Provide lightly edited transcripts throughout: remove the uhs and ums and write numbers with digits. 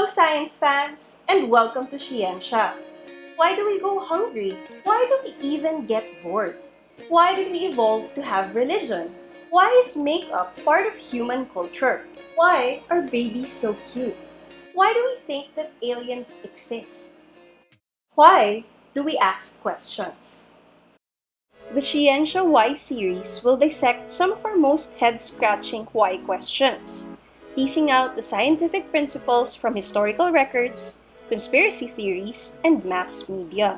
Hello science fans, and welcome to SHE-ensya. Why do we go hungry? Why do we even get bored? Why did we evolve to have religion? Why is makeup part of human culture? Why are babies so cute? Why do we think that aliens exist? Why do we ask questions? The SHE-ensya Why series will dissect some of our most head-scratching why questions, teasing out the scientific principles from historical records, conspiracy theories, and mass media.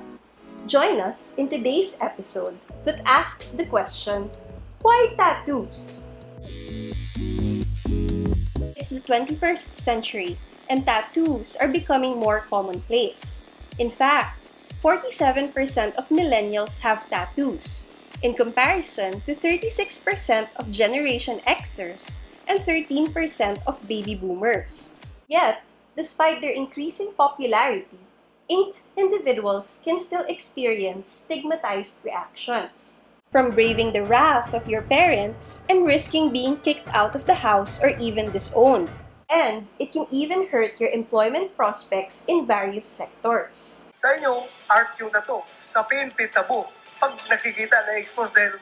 Join us in today's episode that asks the question, why tattoos? It's the 21st century, and tattoos are becoming more commonplace. In fact, 47% of millennials have tattoos, in comparison to 36% of Generation Xers and 13% of baby boomers. Yet, despite their increasing popularity, inked individuals can still experience stigmatized reactions. From braving the wrath of your parents and risking being kicked out of the house or even disowned. And it can even hurt your employment prospects in various sectors. Sa inyo, art yung tattoo. Sa PNP, tabo. Pag nakikita na expose dahil,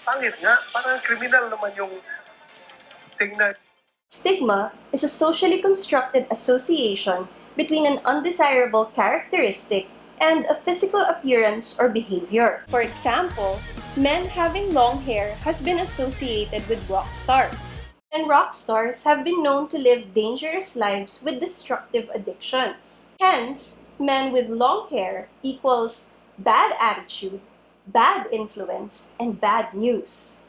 pangit nga, parang criminal naman yung tingnan. Stigma is a socially constructed association between an undesirable characteristic and a physical appearance or behavior. For example, men having long hair has been associated with rock stars. And rock stars have been known to live dangerous lives with destructive addictions. Hence, men with long hair equals bad attitude, bad influence, and bad news.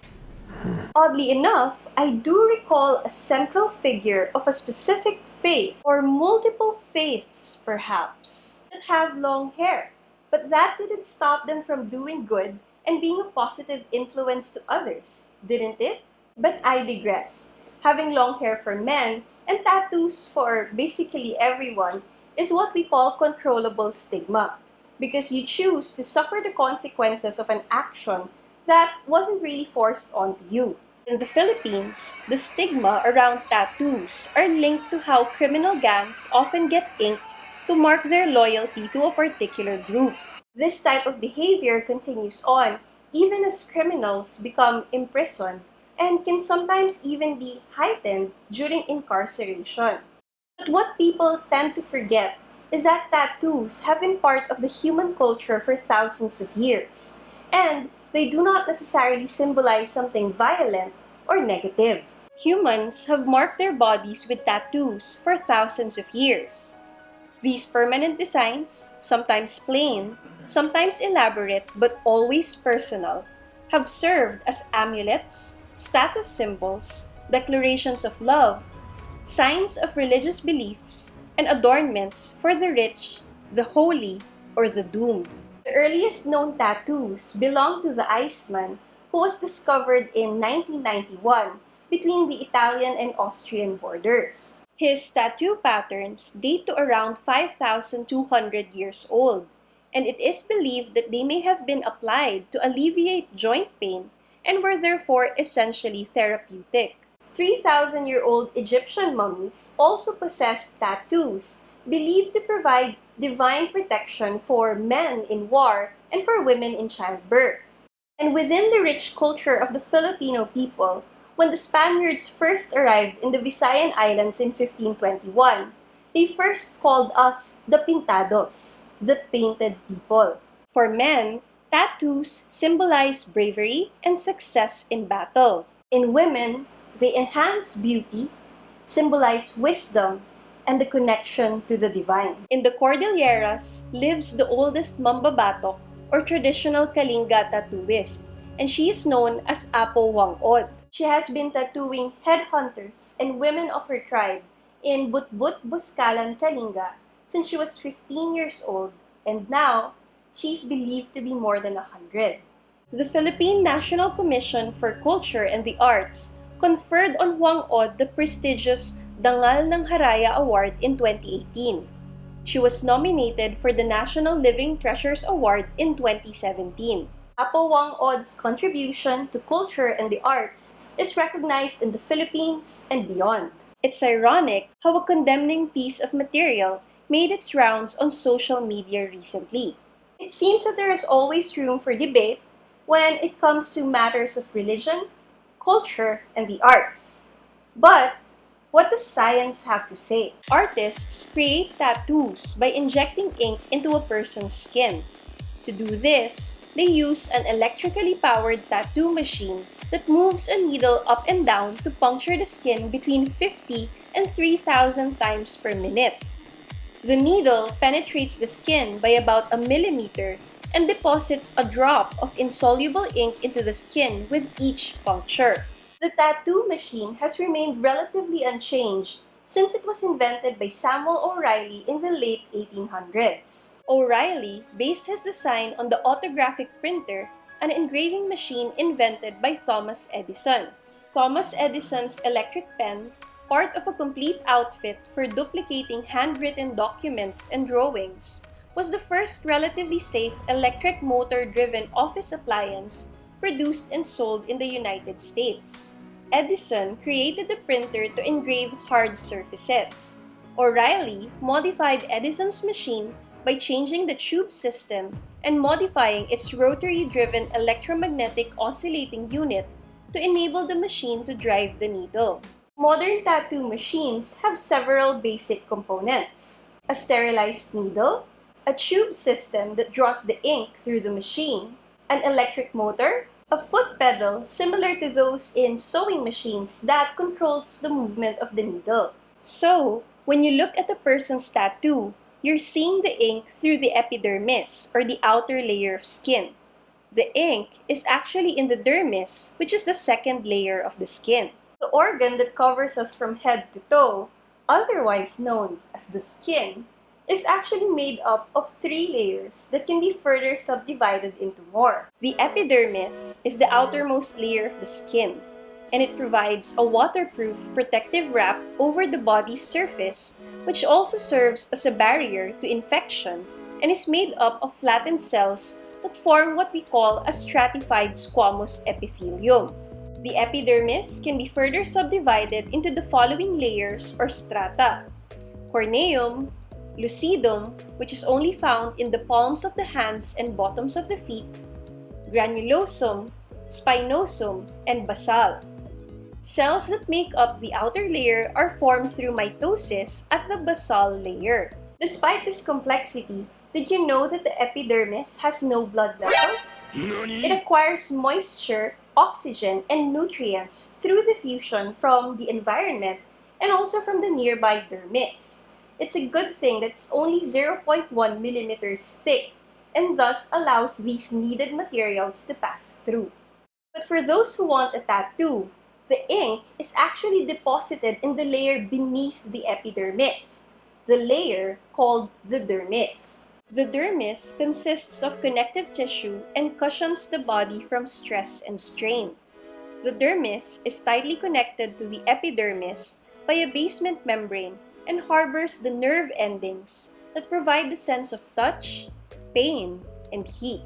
Oddly enough, I do recall a central figure of a specific faith, or multiple faiths perhaps, that have long hair. But that didn't stop them from doing good and being a positive influence to others, didn't it? But I digress. Having long hair for men and tattoos for basically everyone is what we call controllable stigma, because you choose to suffer the consequences of an action that wasn't really forced onto you. In the Philippines, the stigma around tattoos are linked to how criminal gangs often get inked to mark their loyalty to a particular group. This type of behavior continues on even as criminals become imprisoned and can sometimes even be heightened during incarceration. But what people tend to forget is that tattoos have been part of the human culture for thousands of years, and they do not necessarily symbolize something violent or negative. Humans have marked their bodies with tattoos for thousands of years. These permanent designs, sometimes plain, sometimes elaborate, but always personal, have served as amulets, status symbols, declarations of love, signs of religious beliefs, and adornments for the rich, the holy, or the doomed. The earliest known tattoos belong to the Iceman, who was discovered in 1991 between the Italian and Austrian borders. His tattoo patterns date to around 5,200 years old, and it is believed that they may have been applied to alleviate joint pain and were therefore essentially therapeutic. 3,000-year-old Egyptian mummies also possessed tattoos believed to provide divine protection for men in war and for women in childbirth. And within the rich culture of the Filipino people, when the Spaniards first arrived in the Visayan Islands in 1521, they first called us the Pintados, the painted people. For men, tattoos symbolize bravery and success in battle. In women, they enhance beauty, symbolize wisdom, and the connection to the divine. In the Cordilleras lives the oldest mambabatok or traditional Kalinga tattooist, and she is known as Apo Wangod. She has been tattooing headhunters and women of her tribe in Butbut, Buscalan, Kalinga since she was 15 years old, and now she's believed to be more than 100. The Philippine National Commission for Culture and the Arts conferred on Wangod the prestigious Dangal ng Haraya Award in 2018. She was nominated for the National Living Treasures Award in 2017. Apo Wangod's contribution to culture and the arts is recognized in the Philippines and beyond. It's ironic how a condemning piece of material made its rounds on social media recently. It seems that there is always room for debate when it comes to matters of religion, culture, and the arts. But what does science have to say? Artists create tattoos by injecting ink into a person's skin. To do this, they use an electrically powered tattoo machine that moves a needle up and down to puncture the skin between 50 and 3,000 times per minute. The needle penetrates the skin by about a millimeter and deposits a drop of insoluble ink into the skin with each puncture. The tattoo machine has remained relatively unchanged since it was invented by Samuel O'Reilly in the late 1800s. O'Reilly based his design on the autographic printer, an engraving machine invented by Thomas Edison. Thomas Edison's electric pen, part of a complete outfit for duplicating handwritten documents and drawings, was the first relatively safe electric motor-driven office appliance produced and sold in the United States. Edison created the printer to engrave hard surfaces. O'Reilly modified Edison's machine by changing the tube system and modifying its rotary-driven electromagnetic oscillating unit to enable the machine to drive the needle. Modern tattoo machines have several basic components: a sterilized needle, a tube system that draws the ink through the machine, an electric motor, a foot pedal similar to those in sewing machines that controls the movement of the needle. So, when you look at a person's tattoo, you're seeing the ink through the epidermis, or the outer layer of skin. The ink is actually in the dermis, which is the second layer of the skin. The organ that covers us from head to toe, otherwise known as the skin, is actually made up of 3 layers that can be further subdivided into more. The epidermis is the outermost layer of the skin, and it provides a waterproof protective wrap over the body's surface, which also serves as a barrier to infection and is made up of flattened cells that form what we call a stratified squamous epithelium. The epidermis can be further subdivided into the following layers or strata: corneum, lucidum, which is only found in the palms of the hands and bottoms of the feet, granulosum, spinosum, and basal. Cells that make up the outer layer are formed through mitosis at the basal layer. Despite this complexity, did you know that the epidermis has no blood vessels? It acquires moisture, oxygen, and nutrients through diffusion from the environment and also from the nearby dermis. It's a good thing that it's only 0.1 millimeters thick and thus allows these needed materials to pass through. But for those who want a tattoo, the ink is actually deposited in the layer beneath the epidermis, the layer called the dermis. The dermis consists of connective tissue and cushions the body from stress and strain. The dermis is tightly connected to the epidermis by a basement membrane and harbors the nerve endings that provide the sense of touch, pain, and heat.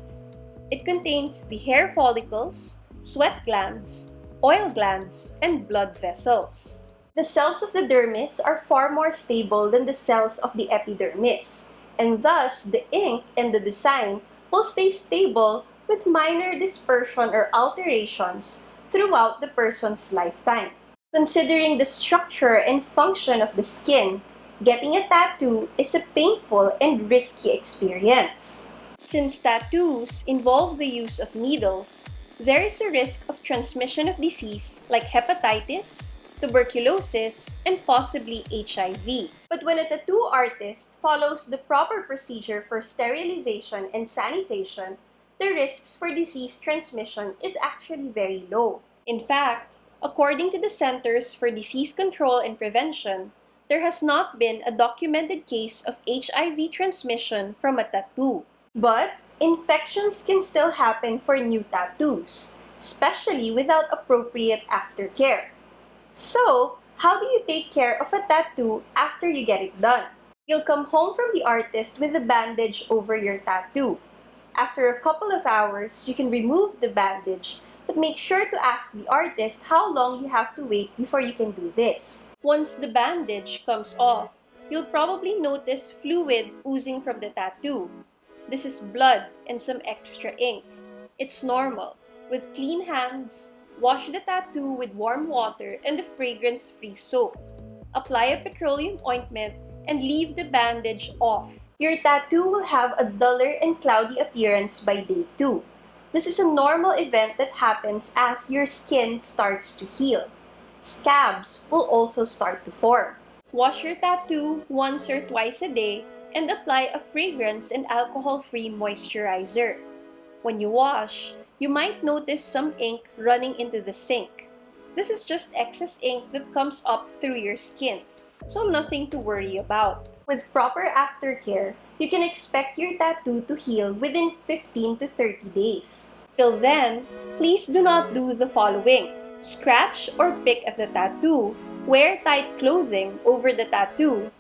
It contains the hair follicles, sweat glands, oil glands, and blood vessels. The cells of the dermis are far more stable than the cells of the epidermis, and thus the ink and the design will stay stable with minor dispersion or alterations throughout the person's lifetime. Considering the structure and function of the skin, getting a tattoo is a painful and risky experience. Since tattoos involve the use of needles, there is a risk of transmission of disease like hepatitis, tuberculosis, and possibly HIV. But when a tattoo artist follows the proper procedure for sterilization and sanitation, the risks for disease transmission is actually very low. In fact, according to the Centers for Disease Control and Prevention, there has not been a documented case of HIV transmission from a tattoo. But infections can still happen for new tattoos, especially without appropriate aftercare. So, how do you take care of a tattoo after you get it done? You'll come home from the artist with a bandage over your tattoo. After a couple of hours, you can remove the bandage, but make sure to ask the artist how long you have to wait before you can do this. Once the bandage comes off, you'll probably notice fluid oozing from the tattoo. This is blood and some extra ink. It's normal. With clean hands, wash the tattoo with warm water and a fragrance-free soap. Apply a petroleum ointment and leave the bandage off. Your tattoo will have a duller and cloudy appearance by day 2. This is a normal event that happens as your skin starts to heal. Scabs will also start to form. Wash your tattoo once or twice a day and apply a fragrance and alcohol-free moisturizer. When you wash, you might notice some ink running into the sink. This is just excess ink that comes up through your skin, so nothing to worry about. With proper aftercare, you can expect your tattoo to heal within 15 to 30 days. Till then, please do not do the following. Scratch or pick at the tattoo, wear tight clothing over the tattoo,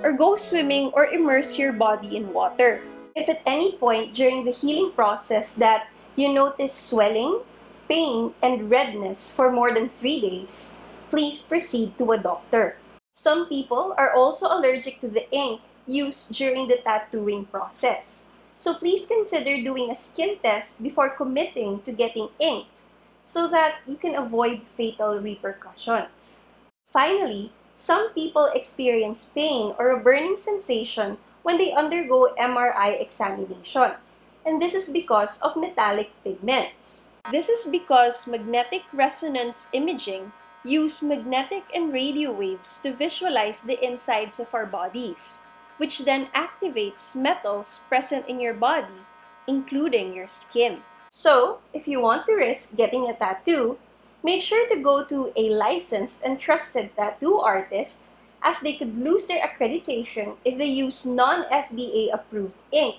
or go swimming or immerse your body in water. If at any point during the healing process that you notice swelling, pain, and redness for more than 3 days, please proceed to a doctor. Some people are also allergic to the ink used during the tattooing process. So please consider doing a skin test before committing to getting inked so that you can avoid fatal repercussions. Finally, some people experience pain or a burning sensation when they undergo MRI examinations, and this is because of metallic pigments. This is because magnetic resonance imaging use magnetic and radio waves to visualize the insides of our bodies, which then activates metals present in your body, including your skin. So, if you want to risk getting a tattoo, make sure to go to a licensed and trusted tattoo artist, as they could lose their accreditation if they use non-FDA approved ink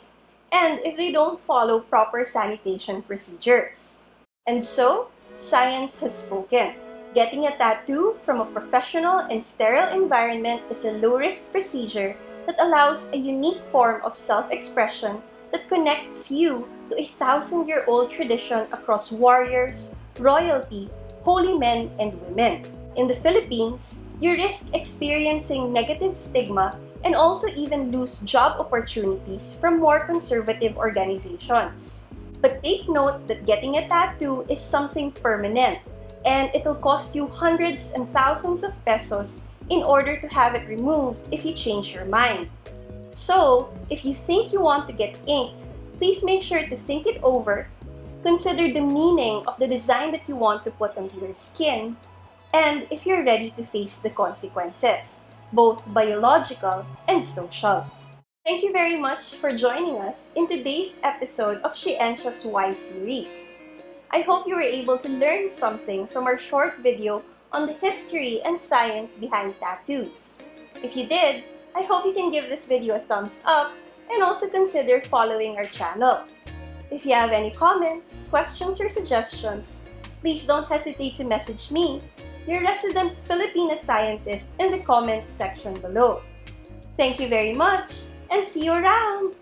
and if they don't follow proper sanitation procedures. And so, science has spoken. Getting a tattoo from a professional and sterile environment is a low-risk procedure that allows a unique form of self-expression that connects you to a 1,000-year-old tradition across warriors, royalty, holy men, and women. In the Philippines, you risk experiencing negative stigma and also even lose job opportunities from more conservative organizations. But take note that getting a tattoo is something permanent, and it'll cost you hundreds and thousands of pesos in order to have it removed if you change your mind. So, if you think you want to get inked, please make sure to think it over, consider the meaning of the design that you want to put onto your skin, and if you're ready to face the consequences, both biological and social. Thank you very much for joining us in today's episode of SHE-ensya's Y series. I hope you were able to learn something from our short video on the history and science behind tattoos. If you did, I hope you can give this video a thumbs up and also consider following our channel. If you have any comments, questions, or suggestions, please don't hesitate to message me, your resident Filipina scientist, in the comments section below. Thank you very much, and see you around!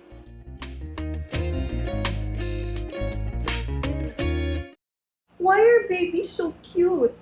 Why are babies so cute?